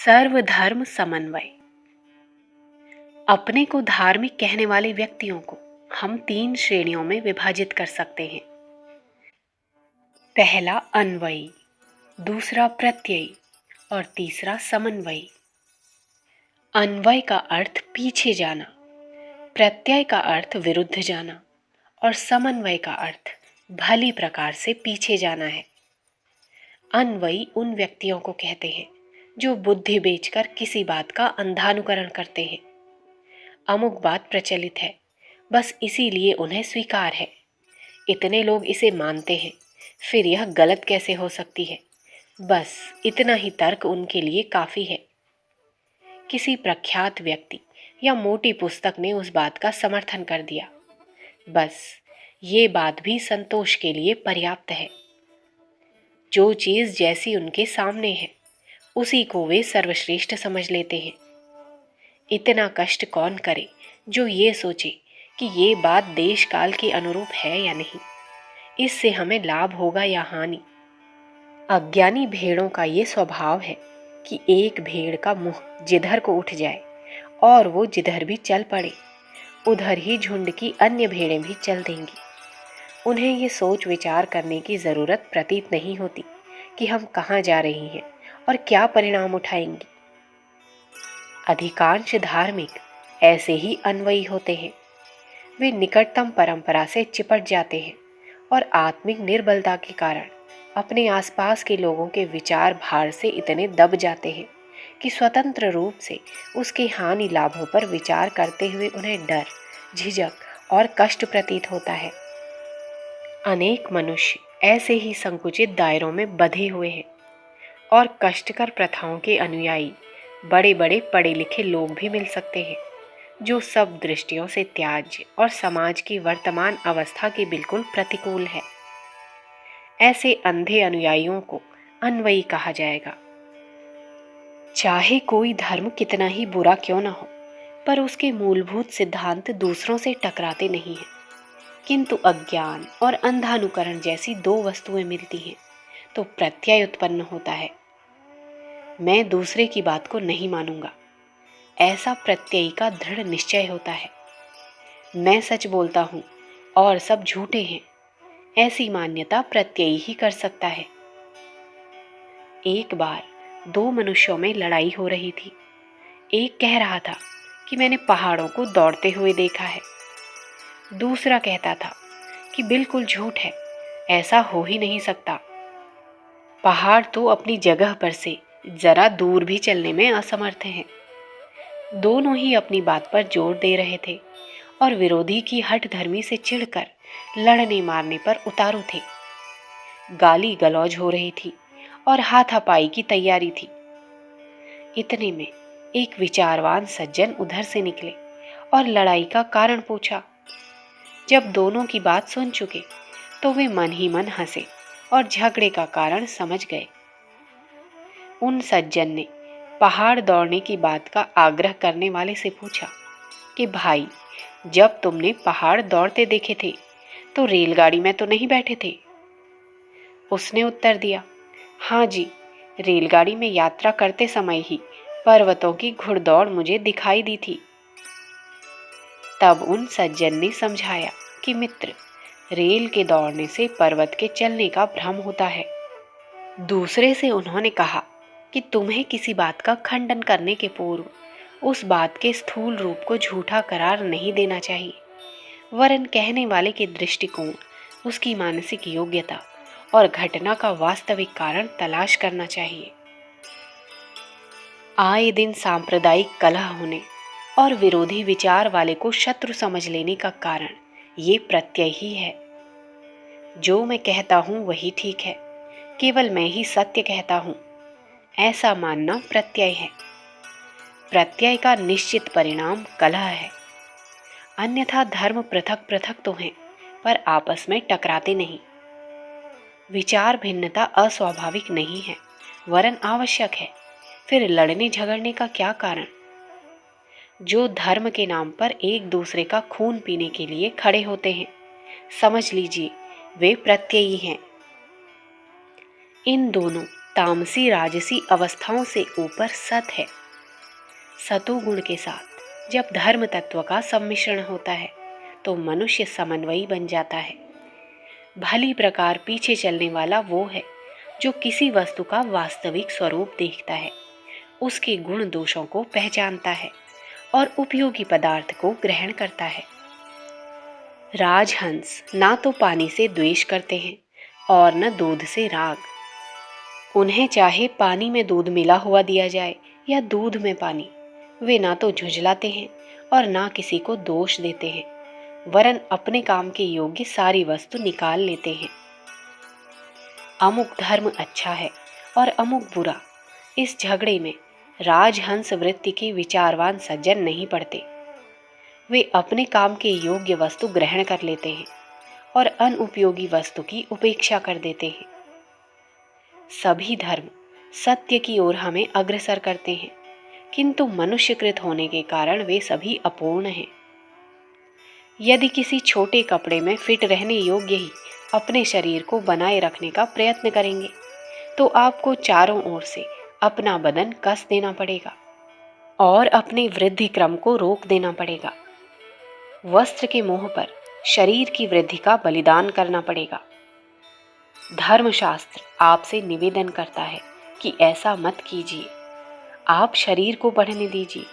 सर्वधर्म समन्वय। अपने को धार्मिक कहने वाले व्यक्तियों को हम 3 श्रेणियों में विभाजित कर सकते हैं। पहला अन्वयी, दूसरा प्रत्ययी और तीसरा समन्वयी। अन्वय का अर्थ पीछे जाना, प्रत्यय का अर्थ विरुद्ध जाना और समन्वय का अर्थ भली प्रकार से पीछे जाना है। अन्वयी उन व्यक्तियों को कहते हैं जो बुद्धि बेचकर किसी बात का अंधानुकरण करते हैं। अमुक बात प्रचलित है, बस इसीलिए उन्हें स्वीकार है। इतने लोग इसे मानते हैं, फिर यह गलत कैसे हो सकती है? बस इतना ही तर्क उनके लिए काफी है। किसी प्रख्यात व्यक्ति या मोटी पुस्तक ने उस बात का समर्थन कर दिया, बस ये बात भी संतोष के लिए पर्याप्त है। जो चीज जैसी उनके सामने है, उसी को वे सर्वश्रेष्ठ समझ लेते हैं। इतना कष्ट कौन करे जो ये सोचे कि ये बात देश काल के अनुरूप है या नहीं, इससे हमें लाभ होगा या हानि। अज्ञानी भेड़ों का ये स्वभाव है कि एक भेड़ का मुंह जिधर को उठ जाए और वो जिधर भी चल पड़े, उधर ही झुंड की अन्य भेड़ें भी चल देंगी। उन्हें ये सोच विचार करने की जरूरत प्रतीत नहीं होती कि हम कहाँ जा रही हैं और क्या परिणाम उठाएंगी। अधिकांश धार्मिक ऐसे ही अन्वयी होते हैं। वे निकटतम परंपरा से चिपट जाते हैं और आत्मिक निर्बलता के कारण अपने आसपास के लोगों के विचार भार से इतने दब जाते हैं कि स्वतंत्र रूप से उसके हानि लाभों पर विचार करते हुए उन्हें डर, झिझक और कष्ट प्रतीत होता है। अनेक मनुष्य ऐसे ही संकुचित दायरों में बंधे हुए हैं और कष्टकर प्रथाओं के अनुयायी बड़े बड़े पढ़े लिखे लोग भी मिल सकते हैं, जो सब दृष्टियों से त्याज्य और समाज की वर्तमान अवस्था के बिल्कुल प्रतिकूल है। ऐसे अंधे अनुयायियों को अन्वयी कहा जाएगा। चाहे कोई धर्म कितना ही बुरा क्यों न हो, पर उसके मूलभूत सिद्धांत दूसरों से टकराते नहीं हैं। किंतु अज्ञान और अंधानुकरण जैसी 2 वस्तुएं मिलती हैं तो प्रत्यय उत्पन्न होता है। मैं दूसरे की बात को नहीं मानूंगा, ऐसा प्रत्ययी का दृढ़ निश्चय होता है। मैं सच बोलता हूं और सब झूठे हैं, ऐसी मान्यता प्रत्ययी ही कर सकता है। एक बार 2 मनुष्यों में लड़ाई हो रही थी। एक कह रहा था कि मैंने पहाड़ों को दौड़ते हुए देखा है। दूसरा कहता था कि बिल्कुल झूठ है, ऐसा हो ही नहीं सकता। पहाड़ तो अपनी जगह पर से जरा दूर भी चलने में असमर्थ हैं। दोनों ही अपनी बात पर जोर दे रहे थे और विरोधी की हठ धर्मी से चिढ़कर लड़ने मारने पर उतारू थे। गाली गलौज हो रही थी और हाथापाई की तैयारी थी। इतने में एक विचारवान सज्जन उधर से निकले और लड़ाई का कारण पूछा। जब दोनों की बात सुन चुके तो वे मन ही मन हंसे और झगड़े का कारण समझ गए। उन सज्जन ने पहाड़ दौड़ने की बात का आग्रह करने वाले से पूछा कि भाई, जब तुमने पहाड़ दौड़ते देखे थे तो रेलगाड़ी में तो नहीं बैठे थे? उसने उत्तर दिया, हाँ जी, रेलगाड़ी में यात्रा करते समय ही पर्वतों की घुड़दौड़ मुझे दिखाई दी थी। तब उन सज्जन ने समझाया कि मित्र, रेल के दौड़ने से पर्वत के चलने का भ्रम होता है। दूसरे से उन्होंने कहा कि तुम्हें किसी बात का खंडन करने के पूर्व उस बात के स्थूल रूप को झूठा करार नहीं देना चाहिए, वरन कहने वाले के दृष्टिकोण, उसकी मानसिक योग्यता और घटना का वास्तविक कारण तलाश करना चाहिए। आए दिन सांप्रदायिक कलह होने और विरोधी विचार वाले को शत्रु समझ लेने का कारण ये प्रत्यय ही है। जो मैं कहता हूँ वही ठीक है, केवल मैं ही सत्य कहता हूँ, ऐसा मानना प्रत्यय है। प्रत्यय का निश्चित परिणाम कलह है। अन्यथा धर्म पृथक पृथक तो हैं, पर आपस में टकराते नहीं। विचार भिन्नता अस्वाभाविक नहीं है, वरन आवश्यक है। फिर लड़ने झगड़ने का क्या कारण? जो धर्म के नाम पर एक दूसरे का खून पीने के लिए खड़े होते हैं, समझ लीजिए वे प्रत्ययी हैं। इन दोनों तामसी राजसी अवस्थाओं से ऊपर सत है। सतोगुण के साथ जब धर्म तत्व का सम्मिश्रण होता है तो मनुष्य समन्वयी बन जाता है। भली प्रकार पीछे चलने वाला वो है जो किसी वस्तु का वास्तविक स्वरूप देखता है, उसके गुण दोषों को पहचानता है और उपयोगी पदार्थ को ग्रहण करता है। राजहंस ना तो पानी से द्वेष करते हैं और न दूध से राग। उन्हें चाहे पानी में दूध मिला हुआ दिया जाए या दूध में पानी, वे ना तो झुंझलाते हैं और ना किसी को दोष देते हैं, वरन अपने काम के योग्य सारी वस्तु निकाल लेते हैं। अमुक धर्म अच्छा है और अमुक बुरा, इस झगड़े में राजहंस वृत्ति के विचारवान सज्जन नहीं पड़ते। वे अपने काम के योग्य वस्तु ग्रहण कर लेते हैं और अनुपयोगी वस्तु की उपेक्षा कर देते हैं। सभी धर्म सत्य की ओर हमें अग्रसर करते हैं, किंतु मनुष्यकृत होने के कारण वे सभी अपूर्ण हैं। यदि किसी छोटे कपड़े में फिट रहने योग्य ही अपने शरीर को बनाए रखने का प्रयत्न करेंगे तो आपको चारों ओर से अपना बदन कस देना पड़ेगा और अपने वृद्धि क्रम को रोक देना पड़ेगा। वस्त्र के मोह पर शरीर की वृद्धि का बलिदान करना पड़ेगा। धर्मशास्त्र आपसे निवेदन करता है कि ऐसा मत कीजिए, आप शरीर को बढ़ने दीजिए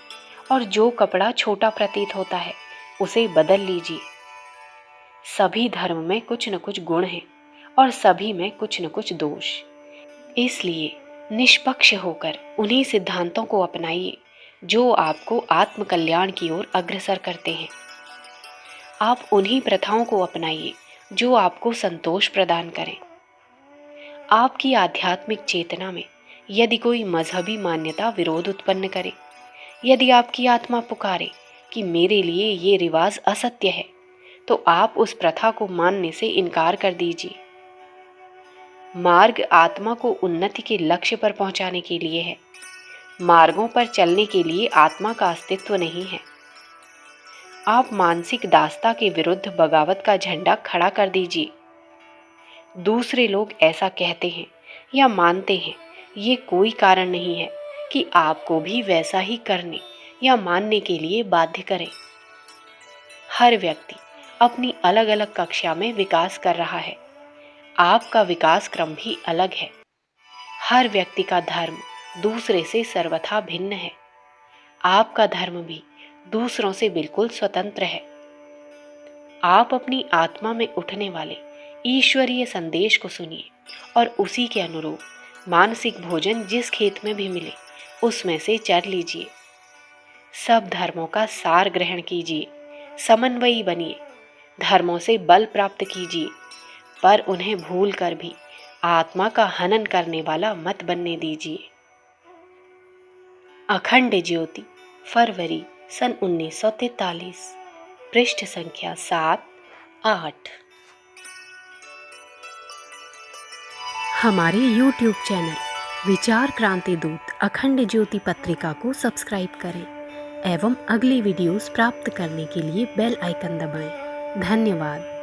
और जो कपड़ा छोटा प्रतीत होता है उसे बदल लीजिए। सभी धर्म में कुछ न कुछ गुण हैं और सभी में कुछ न कुछ दोष, इसलिए निष्पक्ष होकर उन्हीं सिद्धांतों को अपनाइए जो आपको आत्मकल्याण की ओर अग्रसर करते हैं। आप उन्हीं प्रथाओं को अपनाइए जो आपको संतोष प्रदान करें। आपकी आध्यात्मिक चेतना में यदि कोई मजहबी मान्यता विरोध उत्पन्न करे, यदि आपकी आत्मा पुकारे कि मेरे लिए ये रिवाज असत्य है, तो आप उस प्रथा को मानने से इनकार कर दीजिए। मार्ग आत्मा को उन्नति के लक्ष्य पर पहुंचाने के लिए है, मार्गों पर चलने के लिए आत्मा का अस्तित्व नहीं है। आप मानसिक दास्ता के विरुद्ध बगावत का झंडा खड़ा कर दीजिए। दूसरे लोग ऐसा कहते हैं या मानते हैं, ये कोई कारण नहीं है कि आपको भी वैसा ही करने या मानने के लिए बाध्य करें। हर व्यक्ति अपनी अलग अलग कक्षा में विकास कर रहा है, आपका विकास क्रम भी अलग है। हर व्यक्ति का धर्म दूसरे से सर्वथा भिन्न है, आपका धर्म भी दूसरों से बिल्कुल स्वतंत्र है। आप अपनी आत्मा में उठने वाले ईश्वरीय संदेश को सुनिए और उसी के अनुरूप मानसिक भोजन जिस खेत में भी मिले उसमें से चर लीजिए। सब धर्मों का सार ग्रहण कीजिए, समन्वयी बनिए, धर्मों से बल प्राप्त कीजिए, पर उन्हें भूल कर भी आत्मा का हनन करने वाला मत बनने दीजिए। अखंड ज्योति, फरवरी सन 1943, पृष्ठ संख्या 7-8। हमारे YouTube चैनल विचार क्रांति दूत अखंड ज्योति पत्रिका को सब्सक्राइब करें एवं अगली वीडियोस प्राप्त करने के लिए बेल आइकन दबाएं। धन्यवाद।